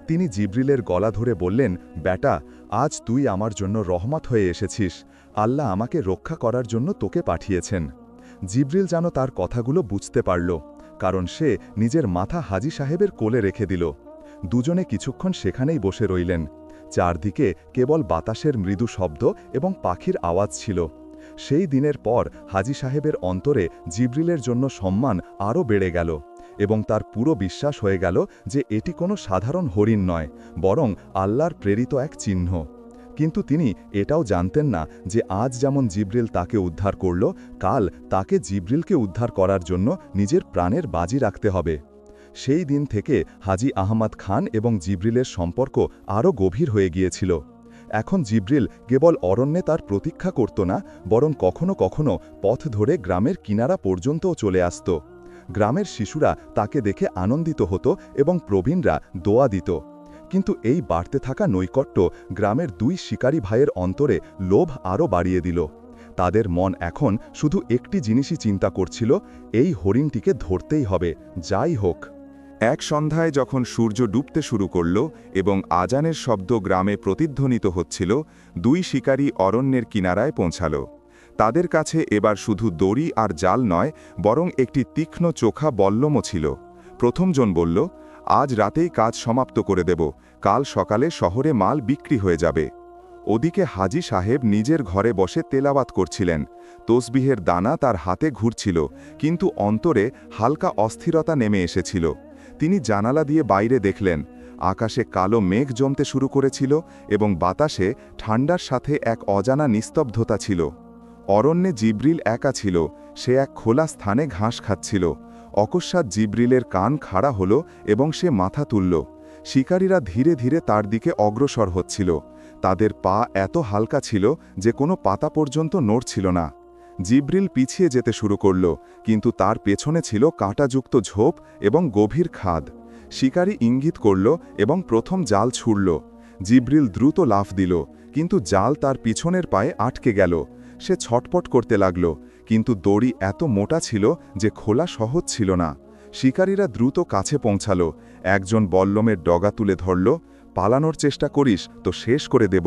তিনি জিবরিলের গলা ধরে বললেন, বেটা, আজ তুই আমার জন্য রহমত হয়ে এসেছিস। আল্লাহ আমাকে রক্ষা করার জন্য তোকে পাঠিয়েছেন। জিবরিল যেন তার কথাগুলো বুঝতে পারল, কারণ সে নিজের মাথা হাজী সাহেবের কোলে রেখে দিল। দুজনে কিছুক্ষণ সেখানেই বসে রইলেন। চারদিকে কেবল বাতাসের মৃদু শব্দ এবং পাখির আওয়াজ ছিল। সেই দিনের পর হাজী সাহেবের অন্তরে জিবরিলের জন্য সম্মান আরও বেড়ে গেল এবং তার পুরো বিশ্বাস হয়ে গেল যে এটি কোনো সাধারণ হরিণ নয়, বরং আল্লাহর প্রেরিত এক চিহ্ন। কিন্তু তিনি এটাও জানতেন না যে আজ যেমন জিবরিল তাকে উদ্ধার করল, কাল তাকে জিবরিলকে উদ্ধার করার জন্য নিজের প্রাণের বাজি রাখতে হবে। সেই দিন থেকে হাজী আহমদ খান এবং জিবরিলের সম্পর্ক আরও গভীর হয়ে গিয়েছিল। এখন জিবরিল কেবল অরণ্যে তার প্রতীক্ষা করত না, বরং কখনো কখনো পথ ধরে গ্রামের কিনারা পর্যন্তও চলে আসত। গ্রামের শিশুরা তাকে দেখে আনন্দিত হতো এবং প্রবীণরা দোয়া দিত। কিন্তু এই বাড়তে থাকা নৈকট্য গ্রামের 2 শিকারী ভাইয়ের অন্তরে লোভ আরও বাড়িয়ে দিল। তাদের মন এখন শুধু একটি জিনিসই চিন্তা করছিল, এই হরিণটিকে ধরতেই হবে, যাই হোক। এক সন্ধ্যায় যখন সূর্য ডুবতে শুরু করল এবং আজানের শব্দ গ্রামে প্রতিধ্বনিত হচ্ছিল, 2 শিকারী অরণ্যের কিনারায় পৌঁছাল। তাদের কাছে এবার শুধু দড়ি আর জাল নয়, বরং একটি তীক্ষ্ণ চোখা বল্লমও ছিল। প্রথমজন বলল, আজ রাতেই কাজ সমাপ্ত করে দেব, কাল সকালে শহরে মাল বিক্রি হয়ে যাবে। ওদিকে হাজী সাহেব নিজের ঘরে বসে তেলাওয়াত করছিলেন। তসবিহের দানা তার হাতে ঘুরছিল, কিন্তু অন্তরে হালকা অস্থিরতা নেমে এসেছিল। তিনি জানালা দিয়ে বাইরে দেখলেন, আকাশে কালো মেঘ জমতে শুরু করেছিল এবং বাতাসে ঠান্ডার সাথে এক অজানা নিস্তব্ধতা ছিল। অরণ্যে জিবরিল একা ছিল, সে এক খোলা স্থানে ঘাস খাচ্ছিল। অকস্মাৎ জিবরিলের কান খাড়া হল এবং সে মাথা তুলল। শিকারীরা ধীরে ধীরে তার দিকে অগ্রসর হচ্ছিল। তাদের পা এত হালকা ছিল যে কোনো পাতা পর্যন্ত নড়ছিল না। জিবরিল পিছিয়ে যেতে শুরু করল, কিন্তু তার পেছনে ছিল কাঁটাযুক্ত ঝোপ এবং গভীর খাদ। শিকারী ইঙ্গিত করল এবং প্রথম জাল ছুড়ল। জিবরিল দ্রুত লাফ দিল, কিন্তু জাল তার পিছনের পায়ে আটকে গেল। সে ছটপট করতে লাগল, কিন্তু দড়ি এত মোটা ছিল যে খোলা সহজ ছিল না। শিকারীরা দ্রুত কাছে পৌঁছাল। একজন বল্লমের ডগা তুলে ধরল, পালানোর চেষ্টা করিস তো শেষ করে দেব।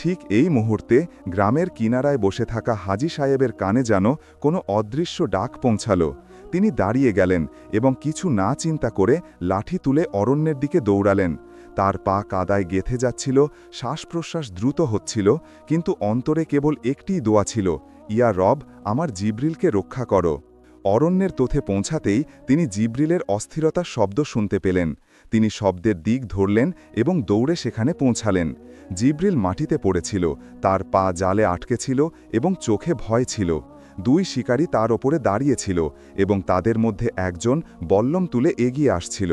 ঠিক এই মুহূর্তে গ্রামের কিনারায় বসে থাকা হাজী সাহেবের কানে যেন কোনো অদৃশ্য ডাক পৌঁছাল। তিনি দাঁড়িয়ে গেলেন এবং কিছু না চিন্তা করে লাঠি তুলে অরণ্যের দিকে দৌড়ালেন। তার পা কাদায় গেঁথে যাচ্ছিল, শ্বাস প্রশ্বাস দ্রুত হচ্ছিল, কিন্তু অন্তরে কেবল একটিই দোয়া ছিল, ইয়া রব, আমার জিবরিলকে রক্ষা করো। অরণ্যের তোথে পৌঁছাতেই তিনি জিব্রিলের অস্থিরতার শব্দ শুনতে পেলেন। তিনি শব্দের দিক ধরলেন এবং দৌড়ে সেখানে পৌঁছালেন। জিব্রিল মাটিতে পড়েছিল, তার পা জালে আটকে ছিল এবং চোখে ভয় ছিল। দুই শিকারী তার ওপরে দাঁড়িয়েছিল এবং তাদের মধ্যে একজন বল্লম তুলে এগিয়ে আসছিল।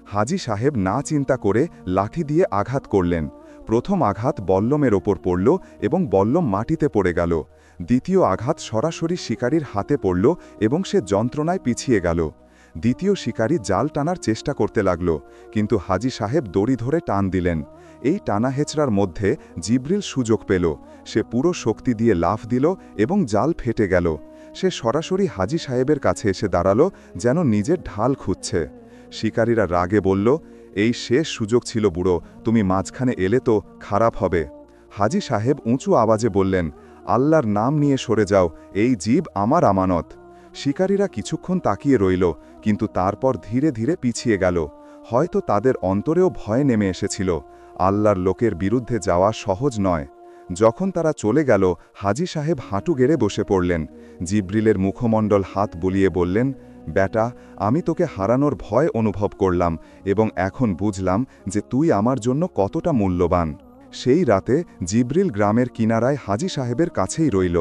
হাজী সাহেব না চিন্তা করে লাঠি দিয়ে আঘাত করলেন। প্রথম আঘাত বল্লমের ওপর পড়ল এবং বল্লম মাটিতে পড়ে গেল। দ্বিতীয় আঘাত সরাসরি শিকারীর হাতে পড়ল এবং সে যন্ত্রণায় পিছিয়ে গেল। দ্বিতীয় শিকারী জাল টানার চেষ্টা করতে লাগল, কিন্তু হাজী সাহেব দড়ি ধরে টান দিলেন। এই টানা হেচড়ার মধ্যে জিব্রিল সুযোগ পেল। সে পুরো শক্তি দিয়ে লাফ দিল এবং জাল ফেটে গেল। সে সরাসরি হাজী সাহেবের কাছে এসে দাঁড়াল, যেন নিজের ঢাল খুঁজছে। শিকারীরা রাগে বলল, এই শেষ সুযোগ ছিল বুড়ো, তুমি মাঝখানে এলে তো খারাপ হবে। হাজী সাহেব উঁচু আওয়াজে বললেন, আল্লাহর নাম নিয়ে সরে যাও, এই জীব আমার আমানত। শিকারীরা কিছুক্ষণ তাকিয়ে রইল, কিন্তু তারপর ধীরে ধীরে পিছিয়ে গেল। হয়তো তাদের অন্তরেও ভয় নেমে এসেছিল। আল্লাহর লোকের বিরুদ্ধে যাওয়া সহজ নয়। যখন তারা চলে গেল, হাজী সাহেব হাঁটু গেড়ে বসে পড়লেন। জিব্রিলের মুখমণ্ডল হাত বুলিয়ে বললেন, বেটা, আমি তোকে হারানোর ভয় অনুভব করলাম এবং এখন বুঝলাম যে তুই আমার জন্য কতটা মূল্যবান। সেই রাতে জিব্রিল গ্রামের কিনারায় হাজী সাহেবের কাছেই রইল।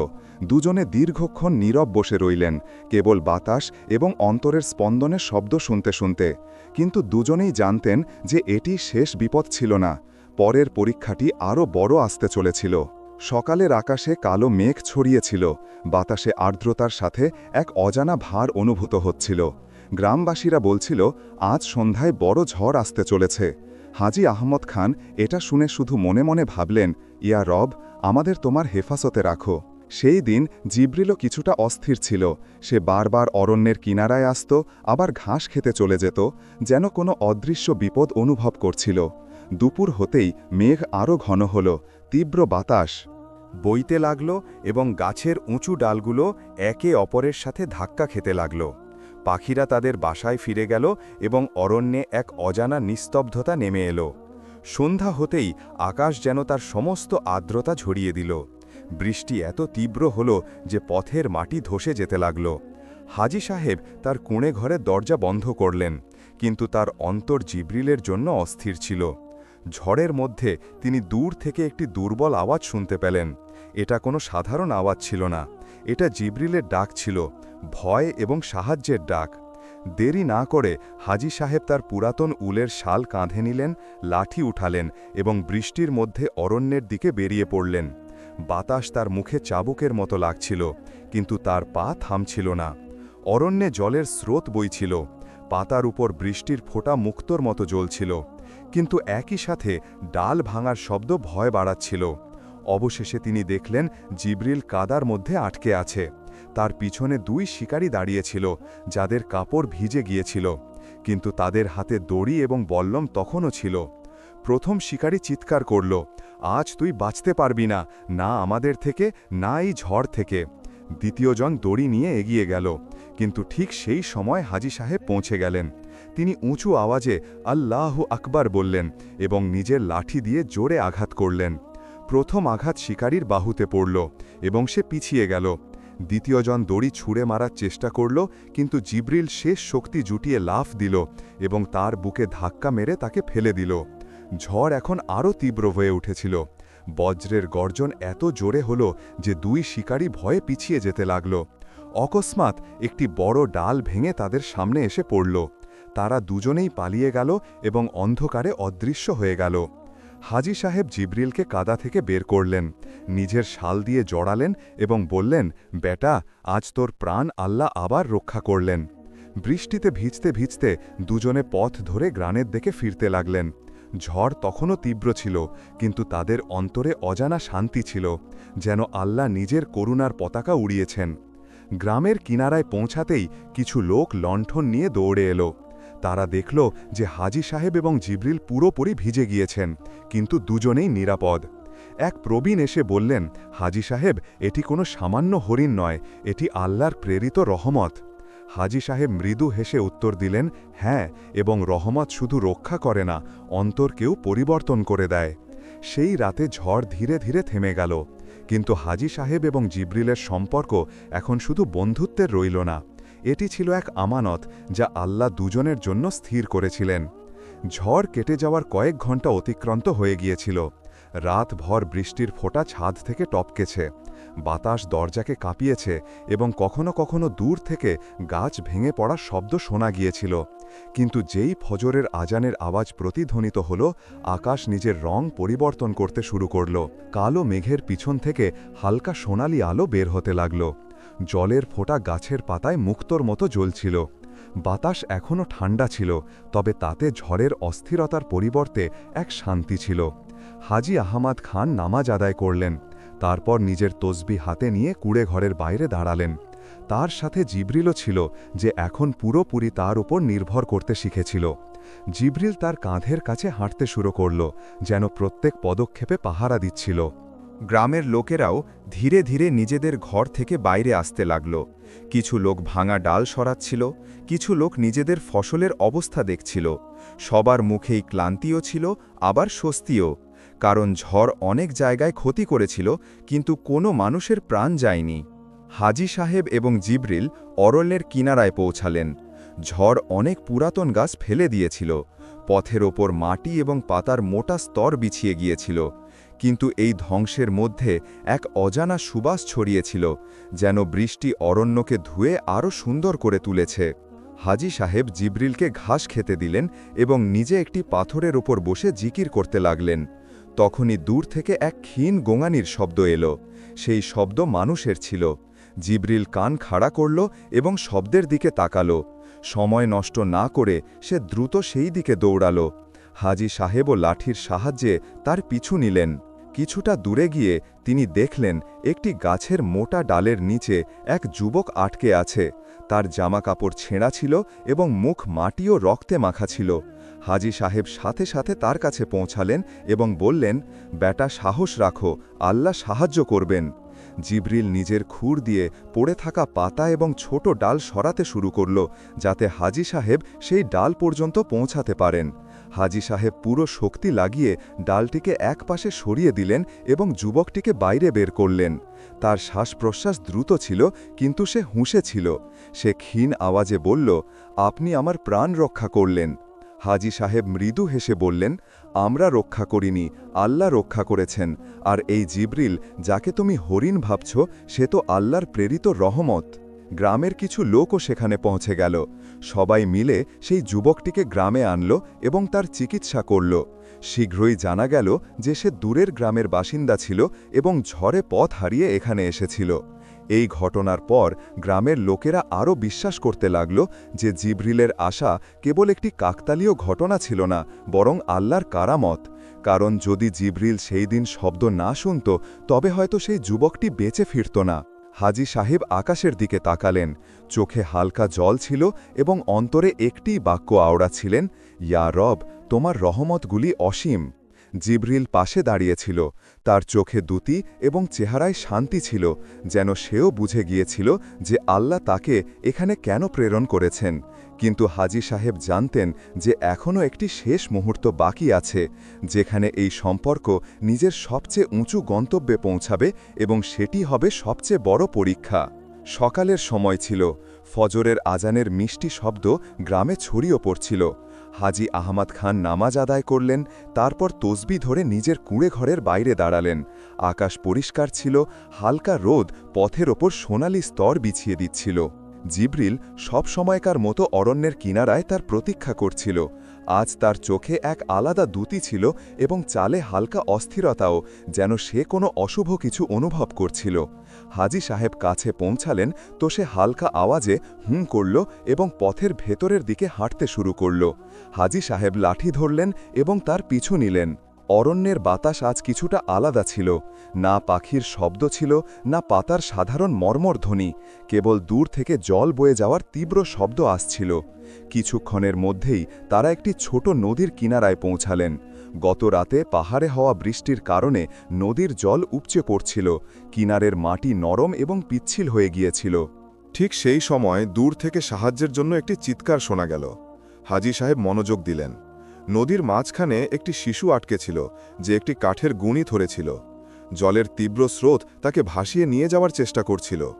দুজনে দীর্ঘক্ষণ নীরব বসে রইলেন, কেবল বাতাস এবং অন্তরের স্পন্দনের শব্দ শুনতে শুনতে। কিন্তু দুজনেই জানতেন যে এটি শেষ বিপদ ছিল না। পরের পরীক্ষাটি আরও বড় আসতে চলেছিল। সকালের আকাশে কালো মেঘ ছড়িয়েছিল, বাতাসে আর্দ্রতার সাথে এক অজানা ভার অনুভূত হচ্ছিল। গ্রামবাসীরা বলছিল, আজ সন্ধ্যায় বড় ঝড় আসতে চলেছে। হাজী আহমদ খান এটা শুনে শুধু মনে মনে ভাবলেন, ইয়া রব, আমাদের তোমার হেফাজতে রাখো। সেই দিন জিব্রিলও কিছুটা অস্থির ছিল। সে বারবার অরণ্যের কিনারায় আসত, আবার ঘাস খেতে চলে যেত, যেন কোনো অদৃশ্য বিপদ অনুভব করছিল। দুপুর হতেই মেঘ আরও ঘন হল, তীব্র বাতাস বইতে লাগল এবং গাছের উঁচু ডালগুলো একে অপরের সাথে ধাক্কা খেতে লাগল। পাখিরা তাদের বাসায় ফিরে গেল এবং অরণ্যে এক অজানা নিস্তব্ধতা নেমে এলো। সন্ধ্যা হতেই আকাশ যেন তার সমস্ত আর্দ্রতা ঝরিয়ে দিল। বৃষ্টি এত তীব্র হল যে পথের মাটি ধসে যেতে লাগল। হাজী সাহেব তার কুঁড়ে ঘরের দরজা বন্ধ করলেন, কিন্তু তার অন্তর জিব্রিলের জন্য অস্থির ছিল। ঝড়ের মধ্যে তিনি দূর থেকে একটি দুর্বল আওয়াজ শুনতে পেলেন। এটা কোনো সাধারণ আওয়াজ ছিল না, এটা জিব্রিলের ডাক ছিল, ভয় এবং সাহায্যের ডাক। দেরি না করে হাজী সাহেব তার পুরাতন উলের শাল কাঁধে নিলেন, লাঠি উঠালেন এবং বৃষ্টির মধ্যে অরণ্যের দিকে বেরিয়ে পড়লেন। বাতাস তার মুখে চাবুকের মতো লাগছিল, কিন্তু তার পা থামছিল না। অরণ্যে জলের স্রোত বইছিল, পাতার উপর বৃষ্টির ফোঁটা মুক্তোর মতো জ্বলছিল, কিন্তু একই সাথে ডাল ভাঙার শব্দ ভয় বাড়াচ্ছিল। অবশেষে তিনি দেখলেন জিব্রিল কাদার মধ্যে আটকে আছে। তার পিছনে দুই শিকারী দাঁড়িয়েছিল, যাদের কাপড় ভিজে গিয়েছিল, কিন্তু তাদের হাতে দড়ি এবং বল্লম তখনও ছিল। প্রথম শিকারী চিৎকার করল, আজ তুই বাঁচতে পারবি না, না আমাদের থেকে, না এই ঝড় থেকে। দ্বিতীয়জন দড়ি নিয়ে এগিয়ে গেল, কিন্তু ঠিক সেই সময় হাজী সাহেব পৌঁছে গেলেন। তিনি উঁচু আওয়াজে আল্লাহু আকবার বললেন এবং নিজের লাঠি দিয়ে জোরে আঘাত করলেন। প্রথম আঘাত শিকারীর বাহুতে পড়ল এবং সে পিছিয়ে গেল। দ্বিতীয়জন দড়ি ছুঁড়ে মারার চেষ্টা করল, কিন্তু জিব্রিল শেষ শক্তি জুটিয়ে লাফ দিল এবং তার বুকে ধাক্কা মেরে তাকে ফেলে দিল। ঝড় এখন আরও তীব্র হয়ে উঠেছিল। বজ্রের গর্জন এত জোরে হল যে দুই শিকারী ভয়ে পিছিয়ে যেতে লাগল। অকস্মাৎ একটি বড় ডাল ভেঙে তাদের সামনে এসে পড়ল। তারা দুজনেই পালিয়ে গেল এবং অন্ধকারে অদৃশ্য হয়ে গেল। হাজী সাহেব জিব্রিলকে কাদা থেকে বের করলেন, নিজের শাল দিয়ে জড়ালেন এবং বললেন, বেটা, আজ তোর প্রাণ আল্লাহ আবার রক্ষা করলেন। বৃষ্টিতে ভিজতে ভিজতে দুজনে পথ ধরে গ্রামের দিকে ফিরতে লাগলেন। ঝড় তখনও তীব্র ছিল, কিন্তু তাদের অন্তরে অজানা শান্তি ছিল, যেন আল্লাহ নিজের করুণার পতাকা উড়িয়েছেন। গ্রামের কিনারায় পৌঁছাতেই কিছু লোক লণ্ঠন নিয়ে দৌড়ে এলো। তারা দেখল যে হাজী সাহেব এবং জিব্রিল পুরোপুরি ভিজে গিয়েছেন, কিন্তু দুজনেই নিরাপদ। এক প্রবীণ এসে বললেন, হাজী সাহেব, এটি কোনো সামান্য হরিণ নয়, এটি আল্লাহর প্রেরিত রহমত। হাজী সাহেব মৃদু হেসে উত্তর দিলেন, হ্যাঁ, এবং রহমত শুধু রক্ষা করে না, অন্তরকেও পরিবর্তন করে দেয়। সেই রাতে ঝড় ধীরে ধীরে থেমে গেল, কিন্তু হাজী সাহেব এবং জিব্রিলের সম্পর্ক এখন শুধু বন্ধুত্বের রইল না, এটি ছিল এক আমানত যা আল্লাহ দুজনের জন্য স্থির করেছিলেন। ঝড় কেটে যাওয়ার কয়েক ঘন্টা অতিক্রান্ত হয়ে গিয়েছিল। রাতভর বৃষ্টির ফোঁটা ছাদ থেকে টপকেছে, বাতাস দরজাকে কাঁপিয়েছে এবং কখনো কখনো দূর থেকে গাছ ভেঙে পড়ার শব্দ শোনা গিয়েছিল। কিন্তু যেই ফজরের আজানের আওয়াজ প্রতিধ্বনিত হল, আকাশ নিজের রং পরিবর্তন করতে শুরু করল। কালো মেঘের পিছন থেকে হালকা সোনালি আলো বের হতে লাগল। জলের ফোঁটা গাছের পাতায় মুক্তোর মতো জ্বলছিল। বাতাস এখনও ঠান্ডা ছিল, তবে তাতে ঝড়ের অস্থিরতার পরিবর্তে এক শান্তি ছিল। হাজী আহমদ খান নামাজ আদায় করলেন, তারপর নিজের তসবি হাতে নিয়ে কুড়ে ঘরের বাইরে দাঁড়ালেন। তার সাথে জিবরিলও ছিল, যে এখন পুরোপুরি তার উপর নির্ভর করতে শিখেছিল। জিবরিল তার কাঁধের কাছে হাঁটতে শুরু করল, যেন প্রত্যেক পদক্ষেপে পাহারা দিচ্ছিল। গ্রামের লোকেরাও ধীরে ধীরে নিজেদের ঘর থেকে বাইরে আসতে লাগল। কিছু লোক ভাঙা ডাল সরাচ্ছিল, কিছু লোক নিজেদের ফসলের অবস্থা দেখছিল। সবার মুখেই ক্লান্তিও ছিল, আবার স্বস্তিও, কারণ ঝড় অনেক জায়গায় ক্ষতি করেছিল, কিন্তু কোনো মানুষের প্রাণ যায়নি। হাজী সাহেব এবং জিবরিল অরণ্যের কিনারায় পৌঁছালেন। ঝড় অনেক পুরাতন গাছ ফেলে দিয়েছিল, পথের ওপর মাটি এবং পাতার মোটা স্তর বিছিয়ে গিয়েছিল। কিন্তু এই ধ্বংসের মধ্যে এক অজানা সুবাস ছড়িয়েছিল, যেন বৃষ্টি অরণ্যকে ধুয়ে আরও সুন্দর করে তুলেছে। হাজী সাহেব জিবরিলকে ঘাস খেতে দিলেন এবং নিজে একটি পাথরের ওপর বসে জিকির করতে লাগলেন। তখনই দূর থেকে এক ক্ষীণ গোঙানির শব্দ এলো। সেই শব্দ মানুষের ছিল। জিবরিল কান খাড়া করল এবং শব্দের দিকে তাকালো। সময় নষ্ট না করে সে দ্রুত সেই দিকে দৌড়াল। হাজী সাহেবও লাঠির সাহায্যে তার পিছু নিলেন। কিছুটা দূরে গিয়ে তিনি দেখলেন একটি গাছের মোটা ডালের নিচে এক যুবক আটকে আছে। তার জামাকাপড় ছেঁড়া ছিল এবং মুখ মাটি ও রক্তে মাখা ছিল। হাজী সাহেব সাথে সাথে তার কাছে পৌঁছালেন এবং বললেন, বেটা, সাহস রাখো, আল্লাহ সাহায্য করবেন। জিবরিল নিজের খুর দিয়ে পড়ে থাকা পাতা এবং ছোট ডাল সরাতে শুরু করল, যাতে হাজী সাহেব সেই ডাল পর্যন্ত পৌঁছাতে পারেন। হাজী সাহেব পুরো শক্তি লাগিয়ে ডালটিকে একপাশে সরিয়ে দিলেন এবং যুবকটিকে বাইরে বের করলেন। তার শ্বাস-প্রশ্বাস দ্রুত ছিল, কিন্তু সে হুঁশে ছিল। সে ক্ষীণ আওয়াজে বলল, আপনি আমার প্রাণ রক্ষা করলেন। হাজী সাহেব মৃদু হেসে বললেন, আমরা রক্ষা করিনি, আল্লাহ রক্ষা করেছেন। আর এই জিবরিল যাকে তুমি হরিণ ভাবছ, সে তো আল্লাহর প্রেরিত রহমত। গ্রামের কিছু লোকও সেখানে পৌঁছে গেল। সবাই মিলে সেই যুবকটিকে গ্রামে আনল এবং তার চিকিৎসা করল। শীঘ্রই জানা গেল যে সে দূরের গ্রামের বাসিন্দা ছিল এবং ঝড়ে পথ হারিয়ে এখানে এসেছিল। এই ঘটনার পর গ্রামের লোকেরা আরও বিশ্বাস করতে লাগল যে জিবরিলের আশা কেবল একটি কাকতালীয় ঘটনা ছিল না, বরং আল্লাহর কারামত। কারণ যদি জিবরিল সেই দিন শব্দ না শুনত, তবে হয়তো সেই যুবকটি বেঁচে ফিরত না। হাজী সাহেব আকাশের দিকে তাকালেন। চোখে হালকা জল ছিল এবং অন্তরে একটিই বাক্য আওড়াচ্ছিলেন, ইয়া রব, তোমার রহমতগুলি অসীম। জিবরিল পাশে দাঁড়িয়েছিল। তার চোখে দ্যুতি এবং চেহারায় শান্তি ছিল, যেন সেও বুঝে গিয়েছিল যে আল্লাহ তাকে এখানে কেন প্রেরণ করেছেন। কিন্তু হাজী সাহেব জানতেন যে এখনও একটি শেষ মুহূর্ত বাকি আছে, যেখানে এই সম্পর্ক নিজের সবচেয়ে উঁচু গন্তব্যে পৌঁছাবে এবং সেটি হবে সবচেয়ে বড় পরীক্ষা। সকালের সময় ছিল। ফজরের আজানের মিষ্টি শব্দ গ্রামে ছড়িয়ে পড়ছিল। হাজী আহমদ খান নামাজ আদায় করলেন, তারপর তসবি ধরে নিজের কুঁড়ে ঘরের বাইরে দাঁড়ালেন। আকাশ পরিষ্কার ছিল, হালকা রোদ পথের ওপর সোনালি স্তর বিছিয়ে দিচ্ছিল। জিবরিল সব সময়কার মতো অরণ্যের কিনারায় তার প্রতীক্ষা করছিল। আজ তার চোখে এক আলাদা দ্যুতি ছিল এবং চালে হালকা অস্থিরতাও, যেন সে কোনো অশুভ কিছু অনুভব করছিল। হাজী সাহেব কাছে পৌঁছালেন তো সে হালকা আওয়াজে হুঁ করল এবং পথের ভেতরের দিকে হাঁটতে শুরু করল। হাজী সাহেব লাঠি ধরলেন এবং তার পিছু নিলেন। অরণ্যের বাতাস আজ কিছুটা আলাদা ছিল। না পাখির শব্দ ছিল, না পাতার সাধারণ মর্মর ধ্বনি, কেবল দূর থেকে জল বয়ে যাওয়ার তীব্র শব্দ আসছিল। কিছুক্ষণের মধ্যেই তারা একটি ছোট নদীর কিনারায় পৌঁছালেন। গত রাতে পাহাড়ে হওয়া বৃষ্টির কারণে নদীর জল উপচে পড়ছিল। কিনারের মাটি নরম এবং পিচ্ছিল হয়ে গিয়েছিল। ঠিক সেই সময় দূর থেকে সাহায্যের জন্য একটি চিৎকার শোনা গেল। হাজী সাহেব মনোযোগ দিলেন। নদীর মাঝখানে একটি শিশু আটকে ছিল, যে একটি কাঠের গুঁড়ি ধরেছিল। জলের তীব্র স্রোত তাকে ভাসিয়ে নিয়ে যাওয়ার চেষ্টা করছিল।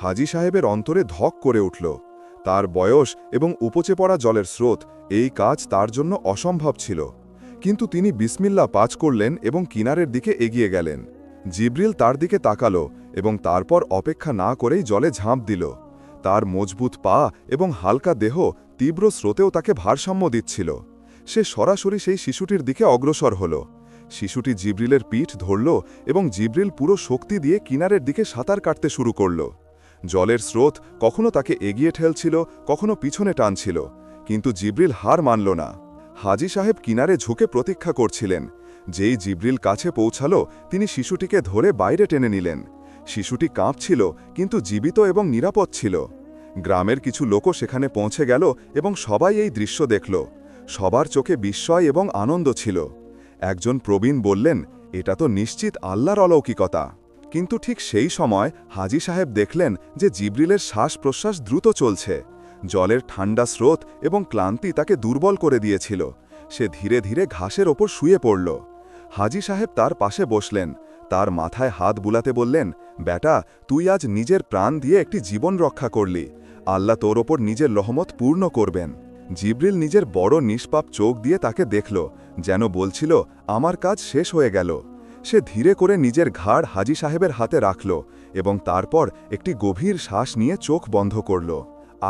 হাজী সাহেবের অন্তরে ধক করে উঠল। তার বয়স এবং উপচে পড়া জলের স্রোত এই কাজ তার জন্য অসম্ভব ছিল। কিন্তু তিনি বিসমিল্লাহ পাঠ করলেন এবং কিনারের দিকে এগিয়ে গেলেন। জিবরিল তার দিকে তাকালো এবং তারপর অপেক্ষা না করেই জলে ঝাঁপ দিল। তার মজবুত পা এবং হালকা দেহ তীব্র স্রোতেও তাকে ভারসাম্য দিচ্ছিল। সে সরাসরি সেই শিশুটির দিকে অগ্রসর হল। শিশুটি জিবরিলের পিঠ ধরল এবং জিবরিল পুরো শক্তি দিয়ে কিনারের দিকে সাঁতার কাটতে শুরু করল। জলের স্রোত কখনো তাকে এগিয়ে ঠেলছিল, কখনো পিছনে টানছিল, কিন্তু জিবরিল হার মানল না। হাজী সাহেব কিনারে ঝুঁকে প্রতীক্ষা করছিলেন। যেই জিবরিল কাছে পৌঁছালো, তিনি শিশুটিকে ধরে বাইরে টেনে নিলেন। শিশুটি কাঁপছিল, কিন্তু জীবিত এবং নিরাপদ ছিল। গ্রামের কিছু লোকও সেখানে পৌঁছে গেল এবং সবাই এই দৃশ্য দেখল। সবার চোখে বিস্ময় এবং আনন্দ ছিল। একজন প্রবীণ বললেন, এটা তো নিশ্চিত আল্লাহর অলৌকিকতা। কিন্তু ঠিক সেই সময় হাজী সাহেব দেখলেন যে জিবরিলের শ্বাস প্রশ্বাস দ্রুত চলছে। জলের ঠান্ডা স্রোত এবং ক্লান্তি তাকে দুর্বল করে দিয়েছিল। সে ধীরে ধীরে ঘাসের ওপর শুয়ে পড়ল। হাজী সাহেব তার পাশে বসলেন, তার মাথায় হাত বুলাতে বললেন, বেটা, তুই আজ নিজের প্রাণ দিয়ে একটি জীবন রক্ষা করলি। আল্লাহ তোর ওপর নিজের রহমত পূর্ণ করবেন। জিবরিল নিজের বড় নিষ্পাপ চোখ দিয়ে তাকে দেখল, যেন বলছিল, আমার কাজ শেষ হয়ে গেল। সে ধীরে করে নিজের ঘাড় হাজী সাহেবের হাতে রাখল এবং তারপর একটি গভীর শ্বাস নিয়ে চোখ বন্ধ করল।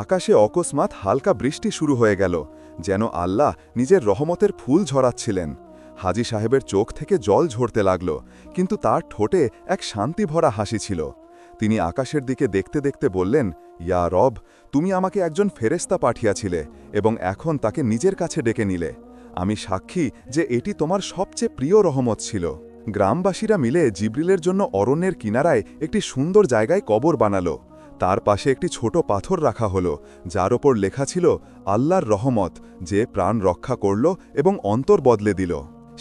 আকাশে অকস্মাৎ হালকা বৃষ্টি শুরু হয়ে গেল, যেন আল্লাহ নিজের রহমতের ফুল ঝরাচ্ছিলেন। হাজী সাহেবের চোখ থেকে জল ঝরতে লাগল, কিন্তু তার ঠোঁটে এক শান্তি ভরা হাসি ছিল। তিনি আকাশের দিকে দেখতে দেখতে বললেন, ইয়া রব, তুমি আমাকে একজন ফেরেশতা পাঠিয়েছিলে এবং এখন তাকে নিজের কাছে ডেকে নিলে। আমি সাক্ষী যে এটি তোমার সবচেয়ে প্রিয় রহমত ছিল। গ্রামবাসীরা মিলে জিবরিলের জন্য অরণ্যের কিনারায় একটি সুন্দর জায়গায় কবর বানালো। তার পাশে একটি ছোট পাথর রাখা হলো, যার ওপর লেখা ছিল, আল্লাহর রহমত, যে প্রাণ রক্ষা করল এবং অন্তর বদলে দিল।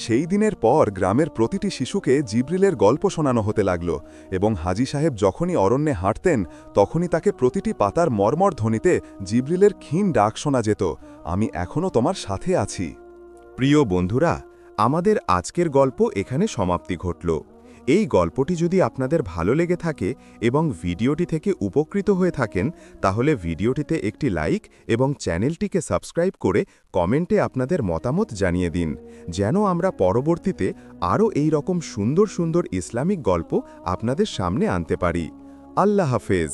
সেই দিনের পর গ্রামের প্রতিটি শিশুকে জিবরিলের গল্প শোনানো হতে লাগল এবং হাজী সাহেব যখনই অরণ্যে হাঁটতেন তখনই তাকে প্রতিটি পাতার মর্মর ধ্বনিতে জিবরিলের ক্ষীণ ডাক শোনা যেত, আমি এখনও তোমার সাথে আছি। প্রিয় বন্ধুরা, আমাদের আজকের গল্প এখানে সমাপ্তি ঘটল। এই গল্পটি যদি আপনাদের ভালো লেগে থাকে এবং ভিডিওটি থেকে উপকৃত হয়ে থাকেন, তাহলে ভিডিওটিতে একটি লাইক এবং চ্যানেলটিকে সাবস্ক্রাইব করে কমেন্টে আপনাদের মতামত জানিয়ে দিন, যেন আমরা পরবর্তীতে আরও এই রকম সুন্দর সুন্দর ইসলামিক গল্প আপনাদের সামনে আনতে পারি। আল্লাহ হাফেজ।